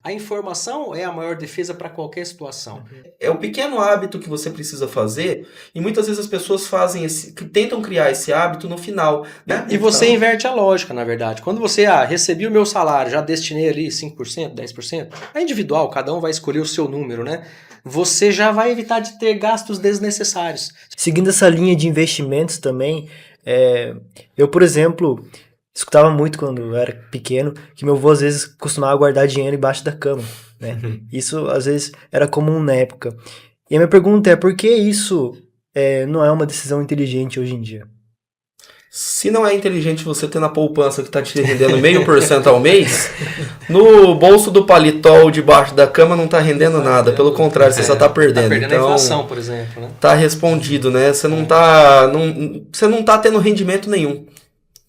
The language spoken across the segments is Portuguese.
A informação é a maior defesa para qualquer situação. É um pequeno hábito que você precisa fazer, e muitas vezes as pessoas fazem tentam criar esse hábito no final, né? E você inverte a lógica, na verdade. Quando você, recebi o meu salário, já destinei ali 5%, 10%, é individual, cada um vai escolher o seu número, né? Você já vai evitar de ter gastos desnecessários. Seguindo essa linha de investimentos também, eu, por exemplo, escutava muito quando eu era pequeno que meu avô às vezes costumava guardar dinheiro embaixo da cama, né? Isso às vezes era comum na época. E a minha pergunta é, por que isso não é uma decisão inteligente hoje em dia? Se não é inteligente você ter na poupança que está te rendendo 0,5% ao mês, no bolso do paletó ou debaixo da cama não está rendendo nada. Pelo contrário, você só está perdendo. Está perdendo então, a inflação, por exemplo. Né? Tá respondido, né? Você não tá tendo rendimento nenhum.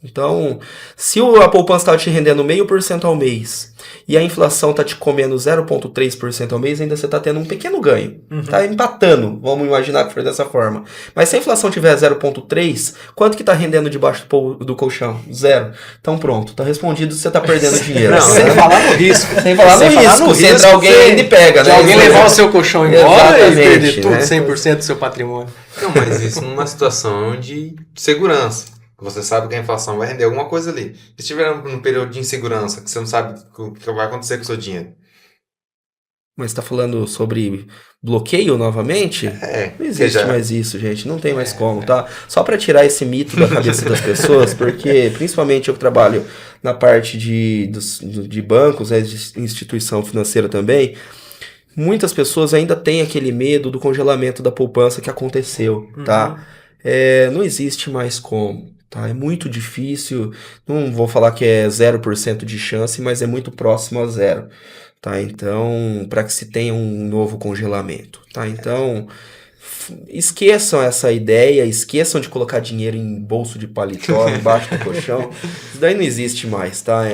Então, se a poupança está te rendendo 0,5% ao mês e a inflação está te comendo 0,3% ao mês, ainda você está tendo um pequeno ganho. Está empatando, vamos imaginar que for dessa forma. Mas se a inflação tiver 0,3%, quanto que está rendendo debaixo do colchão? 0. Então pronto, está respondido se você está perdendo dinheiro. Não, sem falar no risco. Sem falar no risco. Se entrar alguém, ele pega, né? Se alguém levar o seu colchão embora e perder tudo, né? 100% do seu patrimônio. Não, mas isso numa situação de segurança. Você sabe que a inflação vai render alguma coisa ali. Se estiver num período de insegurança, que você não sabe o que vai acontecer com o seu dinheiro. Mas está falando sobre bloqueio novamente? Não existe mais isso, gente. Não tem mais como, tá? Só para tirar esse mito da cabeça das pessoas, porque principalmente eu que trabalho na parte de bancos, né, de instituição financeira também, muitas pessoas ainda têm aquele medo do congelamento da poupança que aconteceu, tá? Não existe mais como. Tá, é muito difícil, não vou falar que é 0% de chance, mas é muito próximo a 0. Tá? Então, para que se tenha um novo congelamento. Tá? Então, esqueçam essa ideia, esqueçam de colocar dinheiro em bolso de paletó, embaixo do colchão. Isso daí não existe mais. Tá?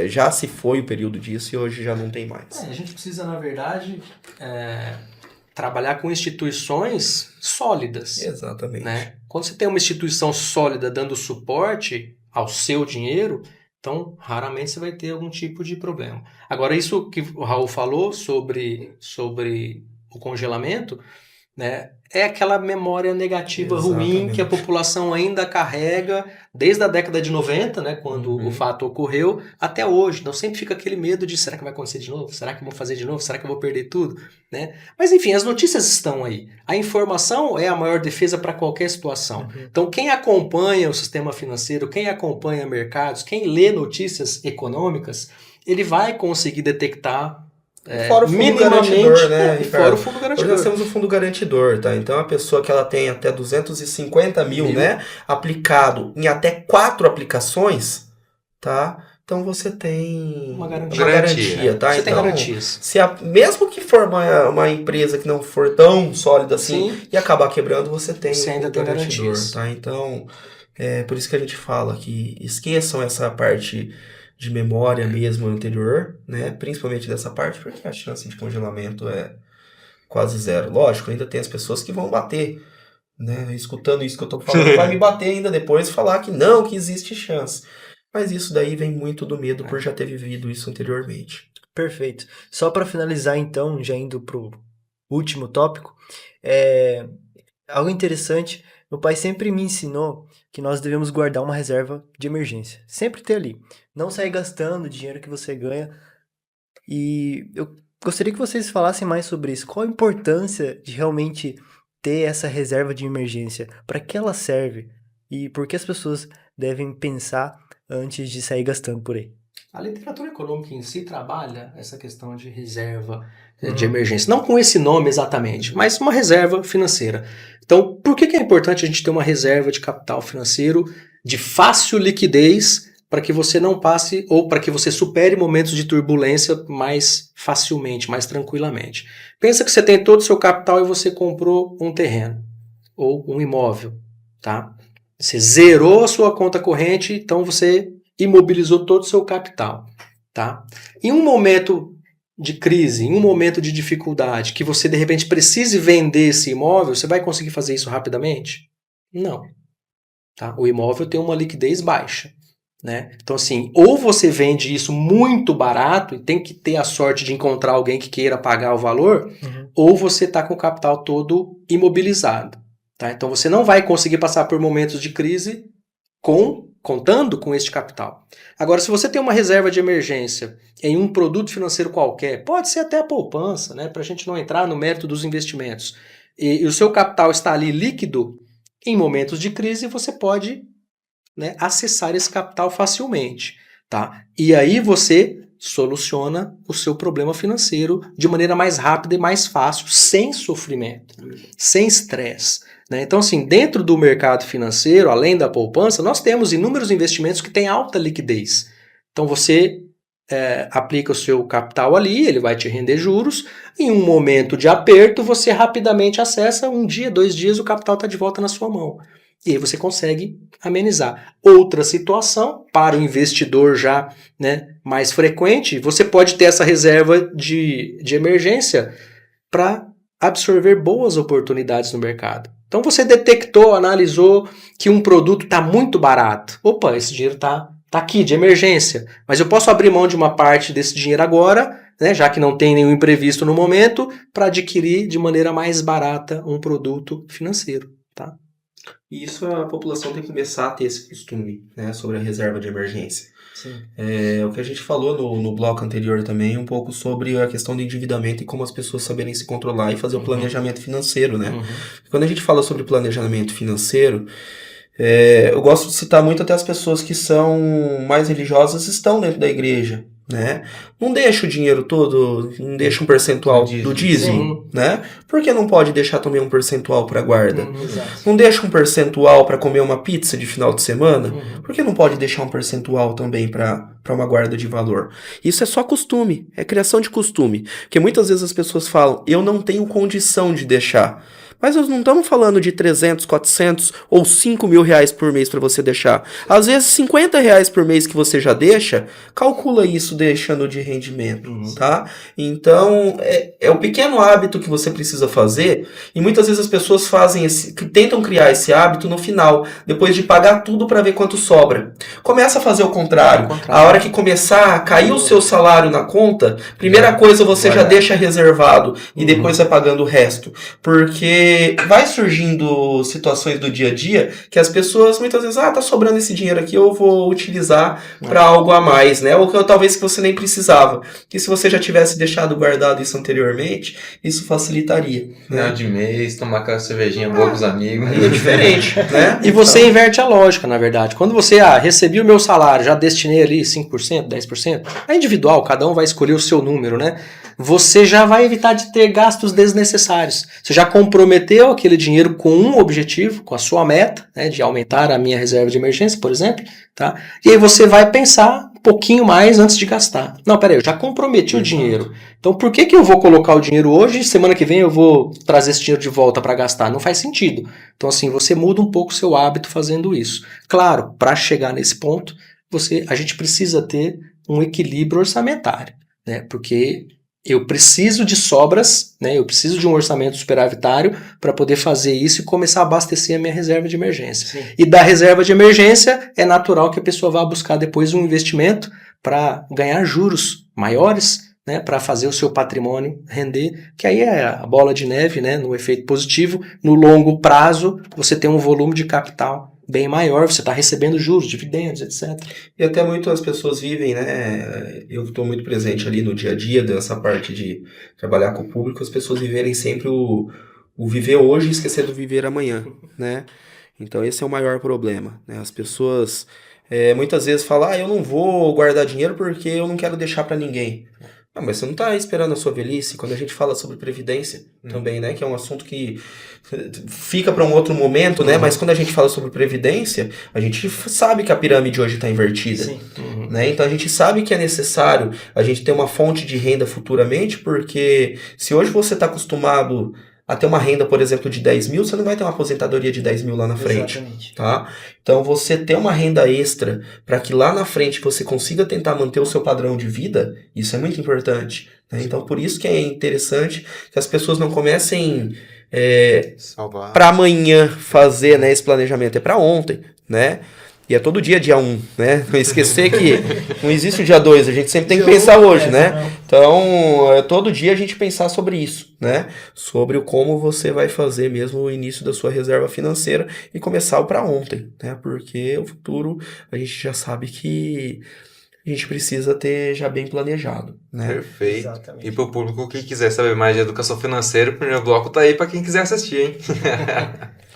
Já se foi o período disso e hoje já não tem mais. A gente precisa, na verdade, trabalhar com instituições sólidas. Exatamente. Né? Quando você tem uma instituição sólida dando suporte ao seu dinheiro, então raramente você vai ter algum tipo de problema. Agora, isso que o Raul falou sobre o congelamento, né, é aquela memória negativa ruim que a população ainda carrega desde a década de 90, né, quando o fato ocorreu, até hoje. Então sempre fica aquele medo de, será que vai acontecer de novo? Será que eu vou fazer de novo? Será que eu vou perder tudo? Né? Mas enfim, as notícias estão aí. A informação é a maior defesa para qualquer situação. Então quem acompanha o sistema financeiro, quem acompanha mercados, quem lê notícias econômicas, ele vai conseguir detectar fora o fundo garantidor, né? Fora o fundo garantidor. Hoje nós temos o fundo garantidor, tá? Então a pessoa que ela tem até 250 mil, né? Aplicado em até 4 aplicações, tá? Então você tem uma garantia, tá? Você então, tem garantias. Mesmo que for uma empresa que não for tão sólida assim e acabar quebrando, você tem você ainda tem garantidor, garantias. tá? Então, por isso que a gente fala que esqueçam essa parte de memória mesmo anterior, né? Principalmente dessa parte, porque a chance de congelamento é quase 0. Lógico, ainda tem as pessoas que vão bater, né? Escutando isso que eu tô falando, vai me bater ainda depois e falar que não, que existe chance. Mas isso daí vem muito do medo por já ter vivido isso anteriormente. Perfeito. Só para finalizar então, já indo pro último tópico, algo interessante, meu pai sempre me ensinou que nós devemos guardar uma reserva de emergência. Sempre ter ali. Não sair gastando o dinheiro que você ganha. E eu gostaria que vocês falassem mais sobre isso. Qual a importância de realmente ter essa reserva de emergência? Para que ela serve? E por que as pessoas devem pensar antes de sair gastando por aí? A literatura econômica em si trabalha essa questão de reserva de emergência. Não com esse nome exatamente, mas uma reserva financeira. Então, por que é importante a gente ter uma reserva de capital financeiro de fácil liquidez para que você não passe ou para que você supere momentos de turbulência mais facilmente, mais tranquilamente? Pensa que você tem todo o seu capital e você comprou um terreno ou um imóvel, tá? Você zerou a sua conta corrente, então você imobilizou todo o seu capital, tá? Em um momento de crise, em um momento de dificuldade, que você de repente precise vender esse imóvel, você vai conseguir fazer isso rapidamente? Não. Tá? O imóvel tem uma liquidez baixa, né? Então, assim, ou você vende isso muito barato e tem que ter a sorte de encontrar alguém que queira pagar o valor, ou você está com o capital todo imobilizado, tá? Então, você não vai conseguir passar por momentos de crise contando com este capital. Agora, se você tem uma reserva de emergência em um produto financeiro qualquer, pode ser até a poupança, né? Para a gente não entrar no mérito dos investimentos, e o seu capital está ali líquido, em momentos de crise você pode, né, acessar esse capital facilmente, tá? E aí você soluciona o seu problema financeiro de maneira mais rápida e mais fácil, sem sofrimento, sem estresse, né? Então, assim, dentro do mercado financeiro, além da poupança, nós temos inúmeros investimentos que têm alta liquidez. Então, você aplica o seu capital ali, ele vai te render juros, em um momento de aperto, você rapidamente acessa, 1 dia, 2 dias, o capital está de volta na sua mão. E aí você consegue amenizar. Outra situação, para o investidor já, né, mais frequente, você pode ter essa reserva de emergência para absorver boas oportunidades no mercado. Então você detectou, analisou que um produto está muito barato. Opa, esse dinheiro está aqui, de emergência. Mas eu posso abrir mão de uma parte desse dinheiro agora, né, já que não tem nenhum imprevisto no momento, para adquirir de maneira mais barata um produto financeiro, tá? E isso a população tem que começar a ter esse costume, né, sobre a reserva de emergência. Sim. O que a gente falou no bloco anterior também, um pouco sobre a questão do endividamento e como as pessoas saberem se controlar e fazer o planejamento financeiro, né? Quando a gente fala sobre planejamento financeiro, eu gosto de citar muito até as pessoas que são mais religiosas estão dentro da igreja, né? Não deixa o dinheiro todo, não deixa um percentual do dízimo, né? Por que não pode deixar também um percentual para guarda? Não deixa um percentual para comer uma pizza de final de semana? Por que não pode deixar um percentual também para uma guarda de valor? Isso é só costume, é criação de costume. Porque muitas vezes as pessoas falam, eu não tenho condição de deixar. Mas nós não estamos falando de 300, 400 ou 5 mil reais por mês para você deixar. Às vezes 50 reais por mês que você já deixa, calcula isso deixando de rendimento, tá? Então, é o pequeno hábito que você precisa fazer, e muitas vezes as pessoas tentam criar esse hábito no final, depois de pagar tudo para ver quanto sobra. Começa a fazer o contrário. A hora que começar a cair o seu salário na conta, primeira coisa você já deixa reservado e depois vai pagando o resto. Porque vai surgindo situações do dia a dia que as pessoas muitas vezes, tá sobrando esse dinheiro aqui, eu vou utilizar para algo a mais, né? Ou que talvez que você nem precisava. Que se você já tivesse deixado guardado isso anteriormente, isso facilitaria. Final de mês, tomar aquela cervejinha boa com os amigos. Aí é diferente, né? E você inverte a lógica, na verdade. Quando você, recebi o meu salário, já destinei ali 5%, 10%, é individual, cada um vai escolher o seu número, né? Você já vai evitar de ter gastos desnecessários. Você já comprometeu aquele dinheiro com um objetivo, com a sua meta, né, de aumentar a minha reserva de emergência, por exemplo, tá? E aí você vai pensar um pouquinho mais antes de gastar. Não, peraí, eu já comprometi o dinheiro. Então por que eu vou colocar o dinheiro hoje e semana que vem eu vou trazer esse dinheiro de volta para gastar? Não faz sentido. Então assim, você muda um pouco o seu hábito fazendo isso. Claro, para chegar nesse ponto, a gente precisa ter um equilíbrio orçamentário, né? Porque eu preciso de sobras, né? Eu preciso de um orçamento superavitário para poder fazer isso e começar a abastecer a minha reserva de emergência. Sim. E da reserva de emergência é natural que a pessoa vá buscar depois um investimento para ganhar juros maiores, né? Para fazer o seu patrimônio render, que aí é a bola de neve, né? No efeito positivo. No longo prazo, você tem um volume de capital bem maior, você está recebendo juros, dividendos, etc. E até muito as pessoas vivem, né? Eu estou muito presente ali no dia a dia dessa parte de trabalhar com o público, as pessoas viverem sempre o viver hoje e esquecer do viver amanhã, né? Então esse é o maior problema, né? As pessoas muitas vezes falam, eu não vou guardar dinheiro porque eu não quero deixar para ninguém. Mas você não está esperando a sua velhice. Quando a gente fala sobre previdência também, né? Que é um assunto que fica para um outro momento, né? Mas quando a gente fala sobre previdência, a gente sabe que a pirâmide hoje está invertida. Sim. Né? Então a gente sabe que é necessário a gente ter uma fonte de renda futuramente, porque se hoje você está acostumado a ter uma renda, por exemplo, de 10 mil, você não vai ter uma aposentadoria de 10 mil lá na frente. Exatamente. Tá? Então, você ter uma renda extra para que lá na frente você consiga tentar manter o seu padrão de vida, isso é muito importante. Né? Então, por isso que é interessante que as pessoas não comecem para amanhã fazer, né, esse planejamento, é para ontem, né? E é todo dia, dia 1, né? Não esquecer que não existe o dia 2, a gente sempre tem que pensar hoje, né? Então, todo dia a gente pensar sobre isso, né? Sobre o como você vai fazer mesmo o início da sua reserva financeira e começar o para ontem, né? Porque o futuro a gente já sabe que a gente precisa ter já bem planejado, né? Perfeito. Exatamente. E para o público que quiser saber mais de educação financeira, o primeiro bloco tá aí para quem quiser assistir, hein?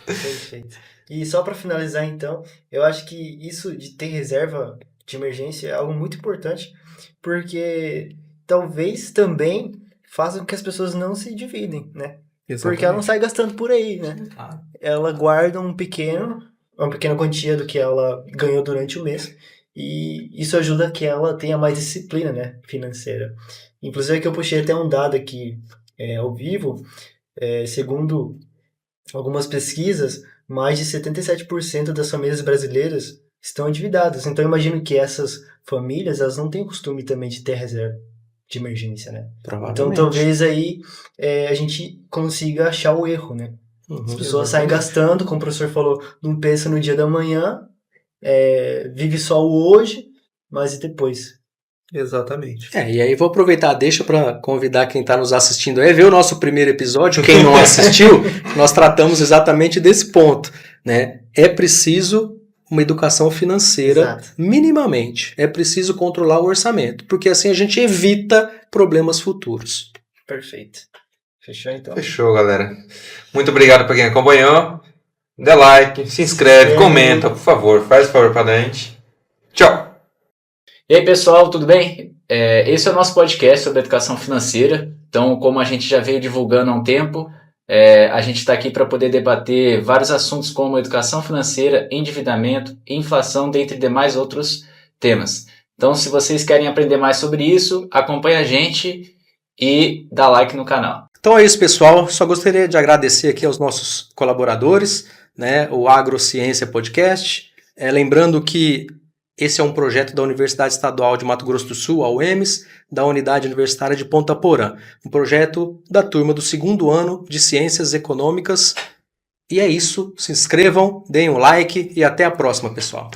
Perfeito. E só para finalizar, então, eu acho que isso de ter reserva de emergência é algo muito importante, porque talvez também faça com que as pessoas não se dividem, né? Porque ela não sai gastando por aí, né? Ela guarda uma pequena quantia do que ela ganhou durante o mês, e isso ajuda a que ela tenha mais disciplina, né, financeira. Inclusive, que eu puxei até um dado aqui ao vivo, segundo algumas pesquisas, mais de 77% das famílias brasileiras estão endividadas. Então, eu imagino que essas famílias, elas não têm o costume também de ter reserva de emergência, né? Então, talvez aí a gente consiga achar o erro, né? As pessoas saem gastando, como o professor falou, não pensa no dia da manhã, vive só o hoje, mas e depois? Exatamente. E aí vou aproveitar, deixa para convidar quem está nos assistindo a ver o nosso primeiro episódio. Quem não assistiu, nós tratamos exatamente desse ponto, né? É preciso uma educação financeira, Exato. minimamente. É preciso controlar o orçamento, porque assim a gente evita problemas futuros. Perfeito. Fechou, então? Fechou, galera. Muito obrigado para quem acompanhou. Dê like, se inscreve, comenta, por favor. Faz o favor para a gente. Tchau! E aí, pessoal, tudo bem? Esse é o nosso podcast sobre educação financeira. Então, como a gente já veio divulgando há um tempo, a gente está aqui para poder debater vários assuntos como educação financeira, endividamento, inflação, dentre demais outros temas. Então, se vocês querem aprender mais sobre isso, acompanhe a gente e dá like no canal. Então é isso, pessoal. Só gostaria de agradecer aqui aos nossos colaboradores, né, o Agrociência Podcast. Lembrando que esse é um projeto da Universidade Estadual de Mato Grosso do Sul, a UEMS, da Unidade Universitária de Ponta Porã. Um projeto da turma do 2º ano de Ciências Econômicas. E é isso. Se inscrevam, deem um like e até a próxima, pessoal.